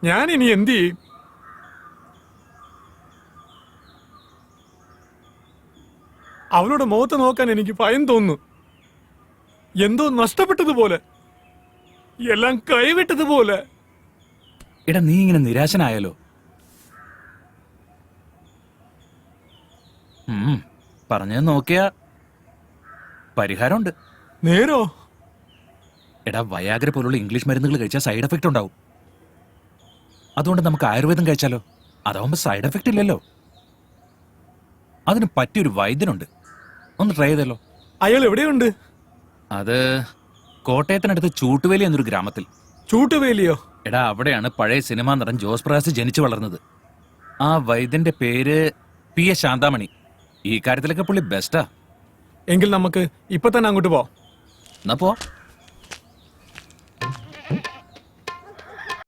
ഞാൻ ഇനി എന്ത് ചെയ്യും? അവളുടെ മുഖത്ത് നോക്കാൻ എനിക്ക് ഭയം തോന്നുന്നു. എന്തോ നഷ്ടപ്പെട്ടതുപോലെ, എല്ലാം കൈവിട്ടതുപോലെ. എടാ, നീ ഇങ്ങനെ നിരാശനായാലോ? പറഞ്ഞത് നോക്കിയാ പരിഹാരമുണ്ട്. നേരോ? എടാ, വയാഗ്ര പോലുള്ള ഇംഗ്ലീഷ് മരുന്നുകൾ കഴിച്ചാൽ സൈഡ് എഫക്റ്റ് ഉണ്ടാവും. അതുകൊണ്ട് നമുക്ക് ആയുർവേദം കഴിച്ചാലോ? അതാവുമ്പോ സൈഡ് എഫക്റ്റ് ഇല്ലല്ലോ. അതിന് പറ്റിയൊരു വൈദ്യനുണ്ട്, ഒന്ന് ട്രൈ ചെയ്തല്ലോ. അയാൾ എവിടെയുണ്ട്? അത് കോട്ടയത്തിനടുത്ത് ചൂട്ടുവേലി എന്നൊരു ഗ്രാമത്തിൽ. ചൂട്ടുവേലിയോ? എടാ, അവിടെയാണ് പഴയ സിനിമാ നടൻ ജോസ് പ്രകാശ് ജനിച്ചു വളർന്നത്. ആ വൈദ്യന്റെ പേര് P.S. ശാന്താമണി. ഈ കാര്യത്തിലൊക്കെ പുള്ളി ബെസ്റ്റാ. എങ്കിൽ നമുക്ക് ഇപ്പൊ തന്നെ അങ്ങോട്ട് പോവാം. എന്നാ പോ.